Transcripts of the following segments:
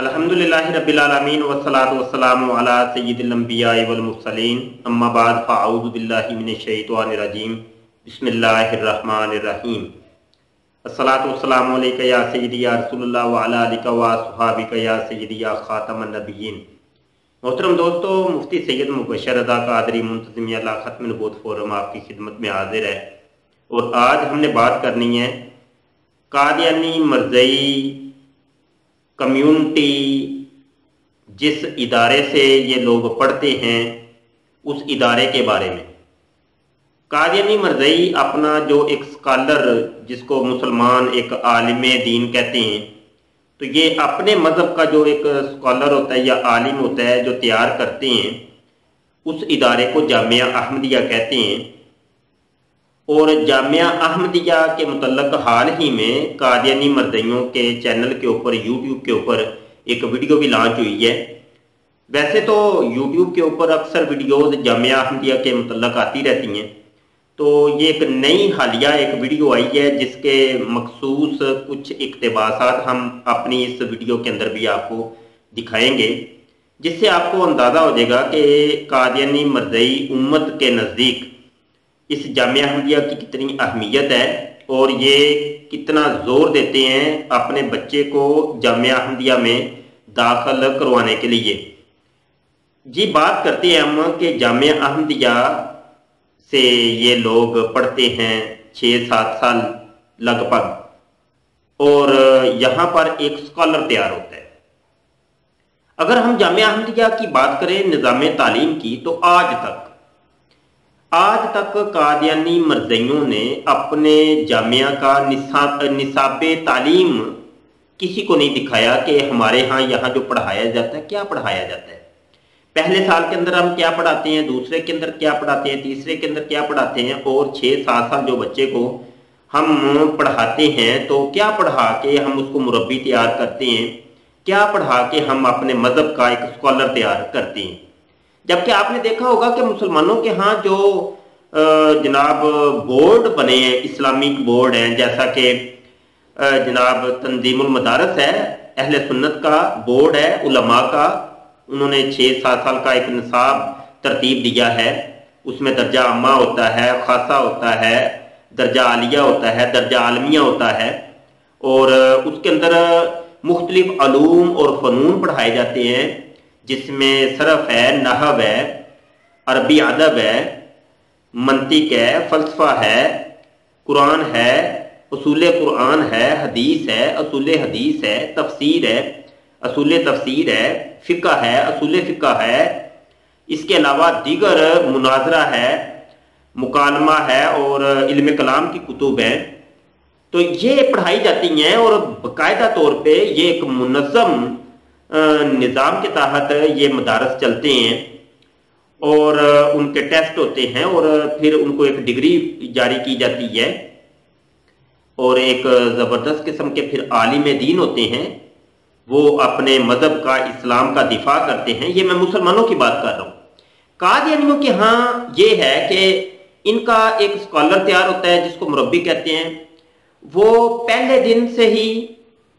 الحمدللہ رب العالمین والصلاة والسلام علی سید الانبیاء والمرسلین اما بعد فاعوذ باللہ من الشیطان الرجیم بسم اللہ الرحمن الرحیم الصلاة والسلام علیکہ یا سیدی یا رسول اللہ وعلی آلکہ وصحابکہ یا سیدی یا خاتم النبیین۔ محترم دوستو، مفتی سید مبشر رضا قادری منتظمیہ ختم نبوت فورم آپ کی خدمت میں حاضر ہے، اور آج ہم نے بات کرنی ہے قادیانی مرزئی کمیونٹی جس ادارے سے یہ لوگ پڑھتے ہیں اس ادارے کے بارے میں۔ قادیانی مرزئی اپنا جو ایک سکالر جس کو مسلمان ایک عالم دین کہتے ہیں، تو یہ اپنے مذہب کا جو ایک سکالر ہوتا ہے یا عالم ہوتا ہے جو تیار کرتے ہیں، اس ادارے کو جامعہ احمدیہ کہتے ہیں۔ اور جامعہ احمدیہ کے متعلق حال ہی میں قادیانی مرزئیوں کے چینل کے اوپر یوٹیوب کے اوپر ایک ویڈیو بھی لانچ ہوئی ہے۔ ویسے تو یوٹیوب کے اوپر اکثر ویڈیوز جامعہ احمدیہ کے متعلق آتی رہتی ہیں، تو یہ ایک نئی حالیہ ایک ویڈیو آئی ہے جس کے مخصوص کچھ اقتباسات ہم اپنی اس ویڈیو کے اندر بھی آپ کو دکھائیں گے، جس سے آپ کو اندازہ ہو جائے گا کہ قادیانی مرزئی امت کے نزدیک اس جامعہ احمدیہ کی کتنی اہمیت ہے، اور یہ کتنا زور دیتے ہیں اپنے بچے کو جامعہ احمدیہ میں داخل کروانے کے لیے۔ جی بات کرتے ہیں ہم کہ جامعہ احمدیہ سے یہ لوگ پڑھتے ہیں 6-7 سال لگ بھگ، اور یہاں پر ایک سکالر تیار ہوتا ہے۔ اگر ہم جامعہ احمدیہ کی بات کریں نظام تعلیم کی، تو آج تک قادیانی مرزئیوں نے اپنے جامعہ کا نصاب تعلیم کسی کو نہیں دکھایا کہ ہمارے ہاں یہاں جو پڑھایا جاتا ہے کیا پڑھایا جاتا ہے۔ پہلے سال کے اندر ہم کیا پڑھاتے ہیں، دوسرے کے اندر کیا پڑھاتے ہیں، تیسرے کے اندر کیا پڑھاتے ہیں، اور 6-7 سال جو بچے کو ہم پڑھاتے ہیں تو کیا پڑھا کے ہم اس کو مربی تیار کرتے ہیں، کیا پڑھا کے ہم اپنے مذہب کا ایک سکالر تیار کرتے ہیں۔ جبکہ آپ نے دیکھا ہوگا کہ مسلمانوں کے ہاں جو جناب بورڈ بنے ہیں، اسلامک بورڈ ہیں، جیسا کہ جناب تنظیم المدارس ہے، اہل سنت کا بورڈ ہے، علماء کا، انہوں نے 6-7 سال کا ایک نصاب ترتیب دیا ہے۔ اس میں درجہ عامہ ہوتا ہے، خاصہ ہوتا ہے، درجہ عالیہ ہوتا ہے، درجہ عالمیہ ہوتا ہے، اور اس کے اندر مختلف علوم اور فنون پڑھائے جاتے ہیں، جس میں صرف ہے، نحو ہے، عربی ادب ہے، منطق ہے، فلسفہ ہے، قرآن ہے، اصول قرآن ہے، حدیث ہے، اصول حدیث ہے، تفسیر ہے، اصول تفسیر ہے، فقہ ہے، اصول فقہ ہے، اس کے علاوہ دیگر مناظرہ ہے، مکالمہ ہے، اور علم کلام کی کتب ہیں۔ تو یہ پڑھائی جاتی ہیں، اور باقاعدہ طور پہ یہ ایک منظم نظام کے تحت یہ مدارس چلتے ہیں، اور ان کے ٹیسٹ ہوتے ہیں، اور پھر ان کو ایک ڈگری جاری کی جاتی ہے، اور ایک زبردست قسم کے پھر عالم دین ہوتے ہیں، وہ اپنے مذہب کا، اسلام کا دفاع کرتے ہیں۔ یہ میں مسلمانوں کی بات کر رہا ہوں۔ قادیانیوں کے ہاں یہ ہے کہ ان کا ایک سکالر تیار ہوتا ہے جس کو مربی کہتے ہیں، وہ پہلے دن سے ہی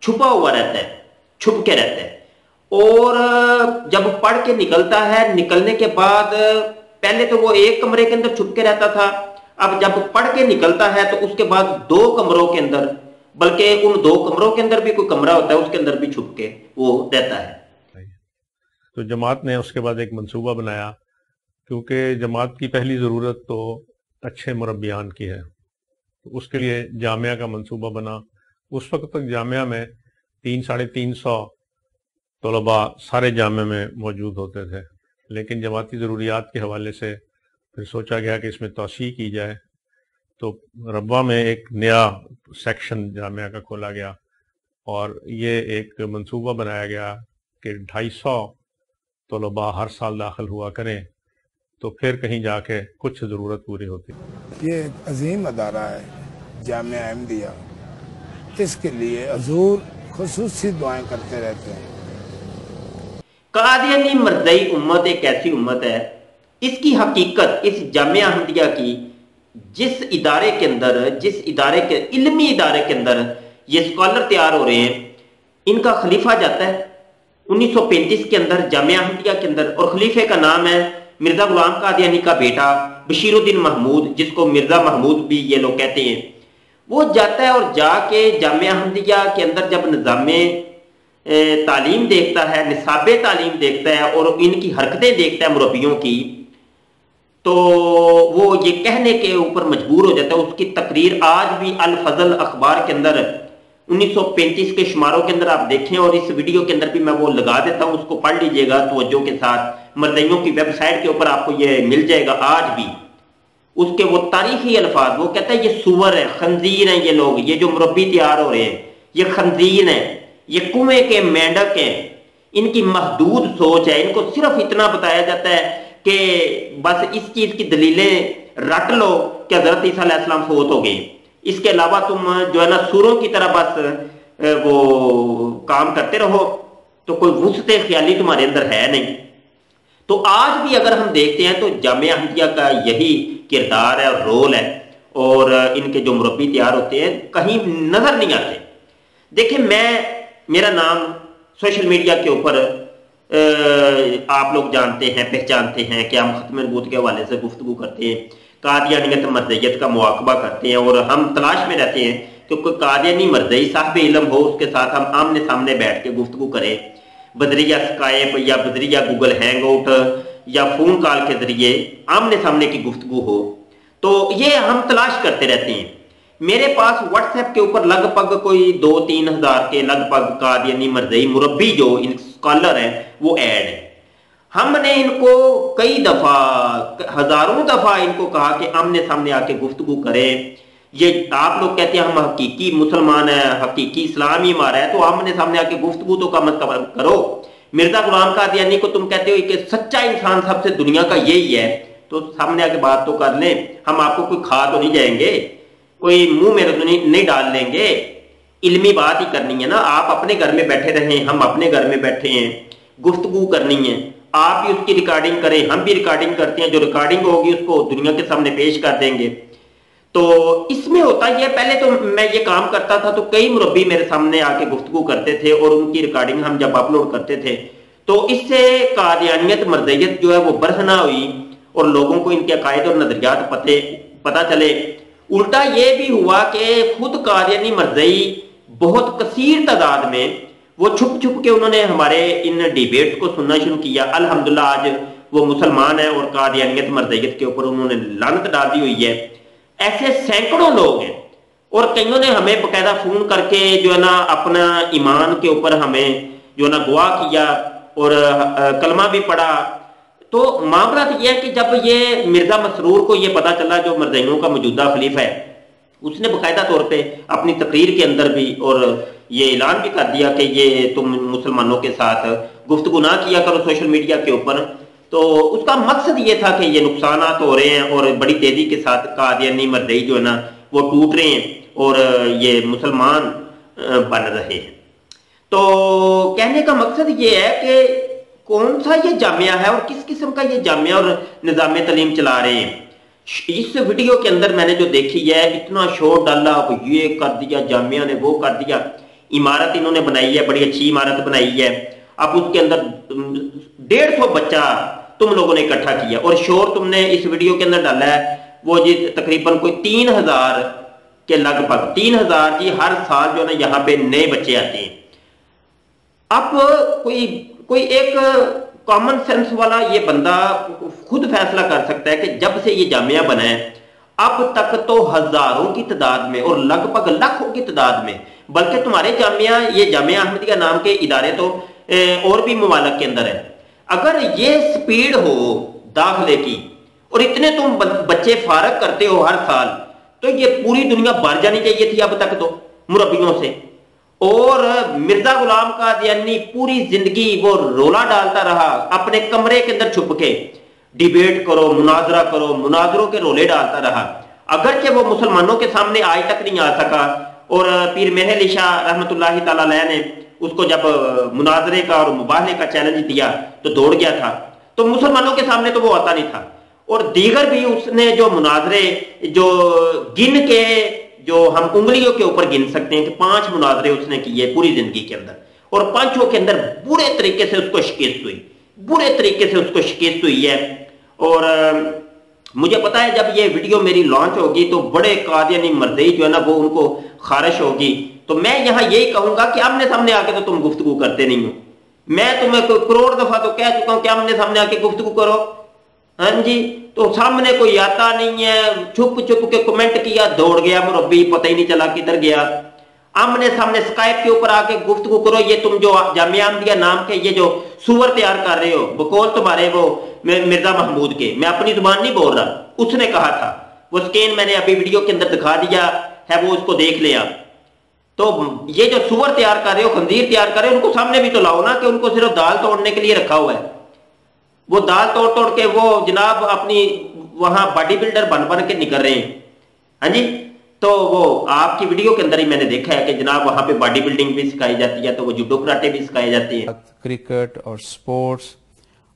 چھپا ہوا رہتا ہے، چھپ کے رہتا ہے، اور جب پڑھ کے نکلتا ہے، نکلنے کے بعد پہلے تو وہ ایک کمرے کے اندر چھپ کے رہتا تھا، اب جب پڑھ کے نکلتا ہے تو اس کے بعد 2 کمروں کے اندر، بلکہ ان 2 کمروں کے اندر بھی کوئی کمرہ ہوتا ہے، اس کے اندر بھی چھپ کے وہ رہتا ہے۔ تو جماعت نے اس کے بعد ایک منصوبہ بنایا، کیونکہ جماعت کی پہلی ضرورت تو اچھے مربیان کی ہے، تو اس کے لیے جامعہ کا منصوبہ بنا۔ اس وقت تک جامعہ میں 300-350 طلباء سارے جامعہ میں موجود ہوتے تھے، لیکن جماعتی ضروریات کے حوالے سے پھر سوچا گیا کہ اس میں توسیع کی جائے، تو ربوہ میں ایک نیا سیکشن جامعہ کا کھولا گیا، اور یہ ایک منصوبہ بنایا گیا کہ 250 طلباء ہر سال داخل ہوا کریں، تو پھر کہیں جا کے کچھ ضرورت پوری ہوتی۔ یہ ایک عظیم ادارہ ہے جامعہ احمدیہ، اس کے لیے حضور خصوصی دعائیں کرتے رہتے ہیں۔ قادیانی مرزئی امت ایک ایسی امت ہے، اس کی حقیقت اس جامعہ احمدیہ کی جس ادارے کے اندر، جس ادارے کے علمی ادارے کے اندر یہ سکالر تیار ہو رہے ہیں، ان کا خلیفہ جاتا ہے 1935 के अंदर जामिया अहमदिया के अंदर, और खलीफे का नाम है मिर्जा गुलाम कादियानी का बेटा बशीरुद्दीन महमूद, जिसको मिर्जा महमूद भी ये लोग कहते हैं। वो जाता है और जाके जामिया अहमदिया के अंदर जब निज़ामे तालीम देखता है, निसाबे तालीम देखता है और इनकी हरकतें देखता है मुरब्बियों की, तो वो ये कहने के ऊपर मजबूर हो जाता है। उसकी तकरीर आज भी अल फजल अखबार के अंदर 1935 के शुमारों के अंदर आप देखें, और इस वीडियो के अंदर भी मैं वो लगा देता हूं, उसको पढ़ लीजिएगा तवज्जो के साथ। मरदइयों की वेबसाइट के ऊपर आपको ये मिल जाएगा आज भी। उसके वो तारीखी अल्फाज, वो कहता है ये सुवर है, खंजीर हैं ये लोग, ये जो मुरब्बी तैयार हो रहे हैं ये खंजीर हैं, ये कुएं के मेंढक हैं, इनकी महदूद सोच है। इनको सिर्फ इतना बताया जाता है कि बस इस चीज की दलीलें रट लो कि हजरत ईसा अलैहिस्सलाम फौत हो गए, इसके अलावा तुम जो है ना सूरों की तरह बस वो काम करते रहो, तो कोई वुसअत ख्याली तुम्हारे अंदर है नहीं। तो आज भी अगर हम देखते हैं तो जामिया अहमदिया का यही किरदार है और रोल है, और इनके जो मुरब्बी तैयार होते हैं कहीं नजर नहीं आते। देखिए, मेरा नाम सोशल मीडिया के ऊपर आप लोग जानते हैं, पहचानते हैं कि हम खत्म नबूवत के हवाले से गुफ्तगू करते हैं, कादियानियत मर्दइयत का मुआकबा करते हैं, और हम तलाश में रहते हैं कि कोई कादियानी मर्दई साहिब इल्म हो, उसके साथ हम आमने सामने बैठ के गुफ्तगू करें, बदरिया स्काइप या बदरिया गूगल हैंगआउट या फोन कॉल के जरिए आमने सामने की गुफ्तगू हो। तो ये हम तलाश करते रहते हैं। मेरे पास व्हाट्सएप के ऊपर लगभग कोई 2-3 हज़ार के लगभग कादियानी मर्दई मुरब्बी जो इन स्कॉलर हैं वो ऐड है। हमने इनको कई दफा, हजारों दफा इनको कहा कि आमने सामने आके गुफ्तगू करें। ये आप लोग कहते हैं हम हकीकी मुसलमान है, हकीकी इस्लाम ही हमारा है, तो आमने सामने आके गुफ्तगू तो कम करो। मिर्जा गुलाम कादियानी को तुम कहते हो कि सच्चा इंसान सबसे दुनिया का यही है, तो सामने आके बात तो कर लें। हम आपको कोई खा तो नहीं जाएंगे, कोई मुंह में तो नहीं डाल लेंगे, इल्मी बात ही करनी है ना। आप अपने घर में बैठे रहें, हम अपने घर में बैठे हैं, गुफ्तगू करनी है, आप भी उसकी रिकॉर्डिंग करें, हम भी रिकॉर्डिंग करते हैं, जो रिकॉर्डिंग होगी उसको दुनिया के सामने पेश कर देंगे। तो इसमें होता ये, पहले तो मैं ये काम करता था तो कई मुरब्बी मेरे सामने आके गुफ्तगू करते थे और उनकी रिकॉर्डिंग हम जब अपलोड करते थे तो इससे कादियानियत मर्दइयत जो है वो बरहना हुई और लोगों को इनके अकायद और नजरियात पता चले। उल्टा ये भी हुआ कि खुद कादियानी मर्दई बहुत कसीर तादाद में वो छुप छुप के उन्होंने हमारे इन डिबेट को सुनना शुरू किया। अल्हम्दुलिल्लाह आज वो मुसलमान है और कादियानियत मर्दइयत के ऊपर उन्होंने लानत डाल दी हुई है। ऐसे सैकड़ों लोग हैं और कईयों ने हमें बकायदा फोन करके जो है ना अपना ईमान के ऊपर हमें जो है ना गवाह किया और कलमा भी पढ़ा। तो मामला तो यह है कि जब ये मिर्जा मसरूर को ये पता चला जो मर्दइयों का मौजूदा खलीफा है, उसने बकायदा तौर पे अपनी तकरीर के अंदर भी और ये ऐलान भी कर दिया कि ये तुम मुसलमानों के साथ गुफ्तगू ना किया करो सोशल मीडिया के ऊपर। तो उसका मकसद ये था कि ये नुकसानात हो रहे हैं और बड़ी तेजी के साथ कादियानी मर्दई जो है ना वो टूट रहे हैं और ये मुसलमान बन रहे हैं। तो कहने का मकसद ये है कि कौन सा ये जामिया है और किस किस्म का ये जामिया और निज़ाम तालीम चला रहे हैं। इस वीडियो के अंदर मैंने जो देखी है, इतना शोर डाला, अब ये कर दिया जामिया ने, वो कर दिया, इमारत इन्होंने बनाई है, बड़ी अच्छी इमारत बनाई है, अब उसके अंदर 150 बच्चा तुम लोगों ने इकट्ठा किया और शोर तुमने इस वीडियो के अंदर डाला है वो जी तकरीबन कोई 3000 के लगभग 3000 जी हर साल जो है ना यहाँ पे नए बच्चे आते हैं। अब कोई एक कॉमन सेंस वाला ये बंदा खुद फैसला कर सकता है कि जब से ये जामिया बना है अब तक तो हजारों की तादाद में और लगभग लाखों की तादाद में, बल्कि तुम्हारे जामिया ये जामिया अहमदिया नाम के इदारे तो और भी मुमालिक के अंदर है। अगर ये स्पीड हो दाखिले की और इतने तुम बच्चे फारग करते हो हर साल, तो ये पूरी दुनिया भर जानी चाहिए थी अब तक तो मुरब्बियों से। और मिर्जा गुलाम कादियानी पूरी जिंदगी वो रोला डालता रहा, अपने कमरे के अंदर छुप के डिबेट करो, मुनाजरा करो, मुनाजरों के रोले डालता रहा। अगरचे वो मुसलमानों के सामने आज तक नहीं आ सका और पीर मेहर अली शाह रहमतुल्लाहि तआला अलैह ने उसको जब मुनाजरे का और मुबाहले का चैलेंज दिया तो दौड़ गया था, तो मुसलमानों के सामने तो वो आता नहीं था। और दीगर भी उसने जो मुनाजरे जो गिन के जो हम उंगलियों के ऊपर गिन सकते हैं कि 5 मुनाजरे उसने किए पूरी जिंदगी के अंदर, और पांचों के अंदर बुरे तरीके से उसको शिकस्त हुई, बुरे तरीके से उसको शिकस्त हुई है। और मुझे पता है जब ये वीडियो मेरी लॉन्च होगी तो बड़े कादियानी मर्दई जो है ना वो उनको खारिश होगी। तो मैं यहाँ यही कहूंगा कि आमने सामने आके तो तुम गुफ्तगू करते नहीं हो। मैं तुम्हें करोड़ दफा तो कह चुका हूं कि आमने सामने आके गुफ्तगू करो। हाँ जी, तो सामने कोई आता नहीं है, छुप छुप के कमेंट किया, दौड़ गया मुरब्बी, पता ही नहीं चला किधर गया। आमने सामने स्काइप के ऊपर आके गुफ्तगू करो। ये तुम जो जामिया अहमदिया नाम के ये जो सुवर तैयार कर रहे हो, बकौल तुम्हारे वो मिर्जा महमूद के, मैं अपनी जुबान नहीं बोल रहा, उसने कहा था, वो स्कैन मैंने अभी वीडियो के अंदर दिखा दिया है, वो उसको देख ले आप। तो ये जो सुवर तैयार कर रहे हो, खंजीर तैयार कर रहे हो, उनको सामने भी तो लाओ ना, कि उनको सिर्फ दाल तोड़ने के लिए रखा हुआ है। वो दाल तोड़ तोड़ के वो जनाब अपनी वहां बॉडी बिल्डर बन बन के निकल रहे हैं। हाँ जी, तो वो आपकी वीडियो के अंदर ही मैंने देखा है कि जनाब वहां पे बॉडी बिल्डिंग भी सिखाई जाती है, तो वो जूडो कराटे भी सिखाए जाते हैं, क्रिकेट और स्पोर्ट्स,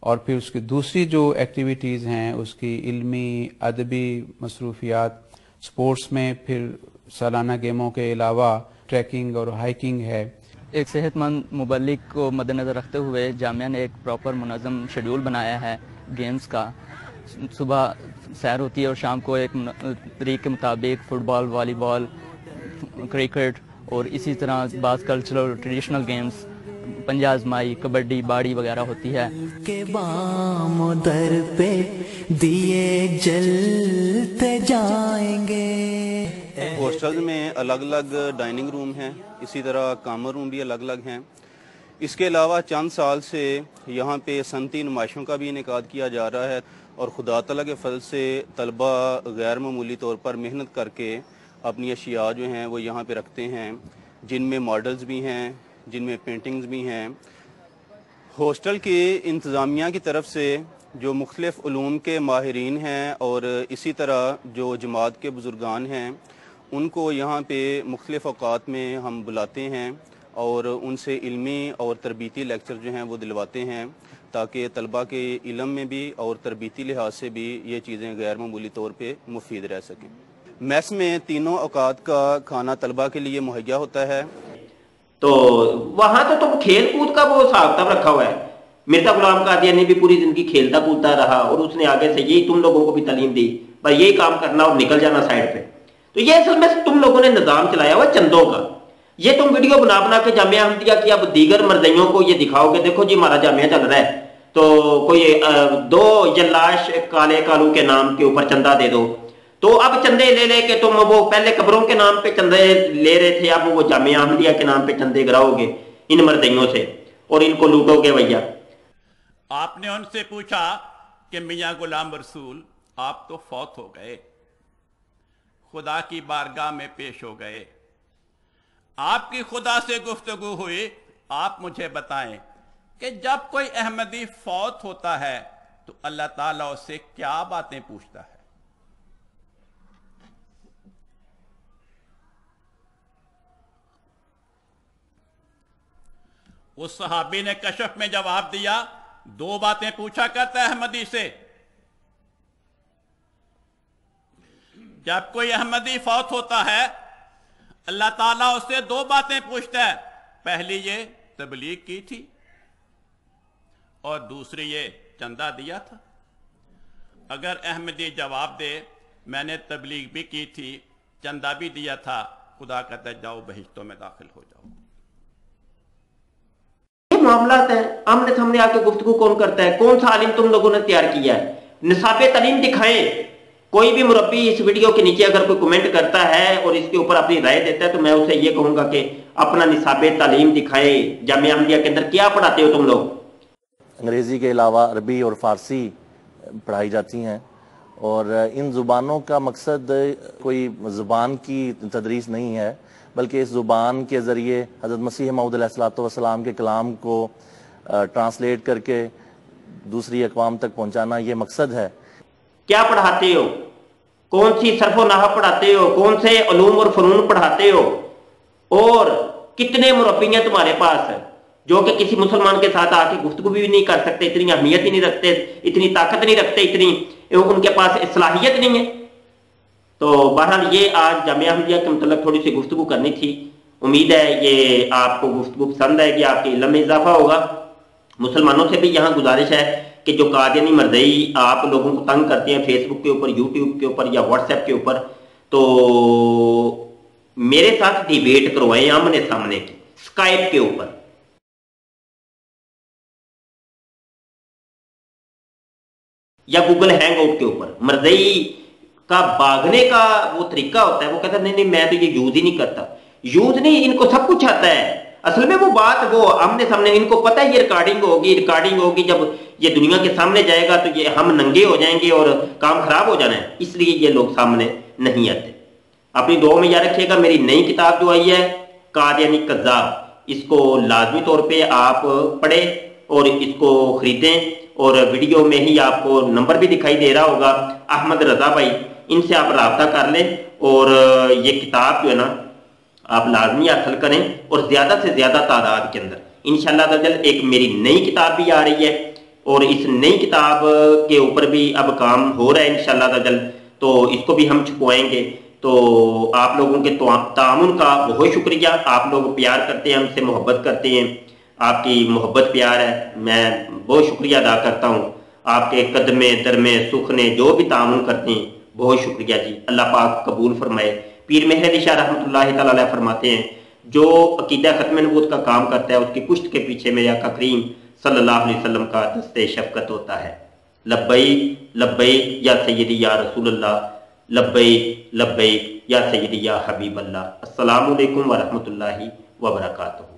और फिर उसकी दूसरी जो एक्टिविटीज़ हैं उसकी इल्मी अदबी मसरूफियात, स्पोर्ट्स में फिर सालाना गेमों के अलावा ट्रैकिंग और हाइकिंग है। एक सेहतमंद मुबल्लिग को मद्देनज़र रखते हुए जामिया ने एक प्रॉपर मुनज़्ज़म शेड्यूल बनाया है गेम्स का। सुबह सैर होती है और शाम को एक तरीके के मुताबिक फुटबॉल, वॉलीबॉल, क्रिकेट और इसी तरह बाज़ कल्चरल ट्रेडिशनल गेम्स, पंजा आज़माई, कबड्डी, बाड़ी वगैरह होती है। के बाम दर पे दिए जलते जाएंगे। हॉस्टल में अलग अलग डाइनिंग रूम हैं, इसी तरह कॉमन रूम भी अलग अलग हैं। इसके अलावा चंद साल से यहाँ पे सनती नुमाइशों का भी इनेकाद किया जा रहा है और खुदा तआला के फल से तलबा गैर मामूली तौर पर मेहनत करके अपनी अशिया जो हैं वो यहाँ पे रखते हैं, जिनमें मॉडल्स भी हैं, जिनमें पेंटिंग्स भी हैं। हॉस्टल की इंतज़ामिया की तरफ से जो मुख्तलिफ़ उलूम के माहिरीन हैं और इसी तरह जो जमात के बुज़ुर्गान हैं उनको यहाँ पे मुख्तलिफ़ औक़ात में हम बुलाते हैं और उनसे इल्मी और तरबीती लेक्चर जो हैं वो दिलवाते हैं, ताकि तलबा के इल्म में भी और तरबीती लिहाज से भी ये चीज़ें गैर मामूली तौर पे मुफीद रह सकें। मेस में तीनों औक़ात का खाना तलबा के लिए मुहैया होता है। तो वहां तो तुम खेल कूद का वो हिसाब किताब रखा हुआ है। मिर्जा गुलाम कादियानी भी पूरी जिंदगी खेलता कूदता रहा और उसने आगे से यही तुम लोगों को भी तालीम दी, भाई यही काम करना और निकल जाना साइड पे। तो ये असल में तुम लोगों ने निजाम चलाया हुआ चंदों का। ये तुम वीडियो बना बना के जामिया अहमदिया की अब दीगर मर्दइयों को ये दिखाओगे, देखो जी हमारा जामिया चल रहा है, तो कोई 2 जल्लाश काले कालू के नाम के ऊपर चंदा दे दो। तो अब चंदे ले ले के तुम वो पहले कब्रों के नाम पे चंदे ले रहे थे, अब वो जामिया अहमदिया के नाम पे चंदे गिराओगे इन मर्दइयों से और इनको लूटोगे भैया। आपने उनसे पूछा कि मियां गुलाम रसूल आप तो फौत हो गए, खुदा की बारगाह में पेश हो गए, आपकी खुदा से गुफ्तगू हुई, आप मुझे बताएं कि जब कोई अहमदी फौत होता है तो अल्लाह ताला उससे क्या बातें पूछता है। उस सहाबी ने कशफ में जवाब दिया, 2 बातें पूछा करता है अहमदी से। जब कोई अहमदी फौत होता है अल्लाह ताला उससे 2 बातें पूछता है, पहली ये तबलीग की थी और दूसरी ये चंदा दिया था। अगर अहमदी जवाब दे मैंने तबलीग भी की थी, चंदा भी दिया था, खुदा कहता जाओ बहिश्तों में दाखिल हो जाओ। मामलात है, आमने सामने आके गुफ्तगू कौन करता है? कौन सा आलिम तुम लोगों ने तैयार किया है? निसाबे तालीम दिखाएं। कोई भी मुरब्बी इस वीडियो के नीचे अगर कोई कमेंट करता है और इसके ऊपर अपनी राय देता है तो मैं उसे ये कहूंगा कि अपना निसाबे तालीम दिखाए। जामिया अहमदिया के अंदर क्या पढ़ाते हो तुम लोग? अंग्रेज़ी के अलावा अरबी और फ़ारसी पढ़ाई जाती हैं और इन ज़ुबानों का मकसद कोई ज़ुबान की तदरीस नहीं है, बल्कि इस ज़ुबान के ज़रिए हज़रत मसीह मऊद अलैहिस्सलाम के कलाम को ट्रांसलेट करके दूसरी अक़वाम तक पहुँचाना ये मकसद है। क्या पढ़ाते हो? कौन सी सर्फ व नहव पढ़ाते हो? कौन से उलूम और फ़नून पढ़ाते हो? और कितने मुरब्बी हैं तुम्हारे पास जो कि किसी मुसलमान के साथ आके गुफ्तगू भी नहीं कर सकते, इतनी अहमियत ही नहीं रखते, इतनी ताकत नहीं रखते, इतनी उनके पास सलाहियत नहीं है। तो बहरहाल ये आज जामिया अहमदिया के मतलब थोड़ी सी गुफ्तगू करनी थी उम्मीद है ये आपको गुफ्तगू पसंद आएगी, आपके इल्म में इजाफा होगा। मुसलमानों से भी यहाँ गुजारिश है कि जो कादियानी मर्दई आप लोगों को तंग करते हैं फेसबुक के ऊपर, यूट्यूब के ऊपर या व्हाट्सएप के ऊपर, तो मेरे साथ डिबेट करवाएं आमने सामने की, स्काइप के ऊपर। या गूगल हैंग आउट के ऊपर। मर्दई का भागने का वो तरीका होता है, वो कहता है नहीं मैं तो ये यूज ही नहीं करता। यूज नहीं, इनको सब कुछ आता है। असल में वो बात वो आमने सामने, इनको पता है ये रिकॉर्डिंग होगी, जब ये दुनिया के सामने जाएगा तो ये हम नंगे हो जाएंगे और काम खराब हो जाना है, इसलिए ये लोग सामने नहीं आते। अपनी दुआ में याद रखिएगा, मेरी नई किताब जो आई है कादियानी कज़्ज़ाब, इसको लाजमी तौर पे आप पढ़ें और इसको खरीदें। और वीडियो में ही आपको नंबर भी दिखाई दे रहा होगा, अहमद रजा भाई, इनसे आप राब्ता कर लें और ये किताब जो है ना आप लाजमी हासिल करें और ज़्यादा से ज़्यादा तादाद के अंदर। इंशाअल्लाह ताला एक मेरी नई किताब भी आ रही है और इस नई किताब के ऊपर भी अब काम हो रहा है इंशाअल्लाह ताला, तो इसको भी हम छुपवाएंगे। तो आप लोगों के तामुन का बहुत शुक्रिया, आप लोग प्यार करते हैं, हमसे मोहब्बत करते हैं, आपकी मोहब्बत प्यार है, मैं बहुत शुक्रिया अदा करता हूँ। आपके कदमे दरमे सुख ने जो भी तामुन करते हैं, बहुत शुक्रिया जी, अल्लाह पाक कबूल फरमाए। पीर मेहर अली शाह रहमतुल्लाहि तआला अलैह फरमाते हैं, जो अकीदा खत्म नबूवत का काम करता है उसकी पुश्त के पीछे मेरे आका करीम सल्लल्लाहु अलैहि वसल्लम का दस्ते शफकत होता है। लब्बैक लब्बैक या सय्यदी या रसूलल्लाह, लब्बैक लब्बैक या सय्यदी या हबीबल्लाह। अस्सलामु अलैकुम व रहमतुल्लाहि व बरकातुहू।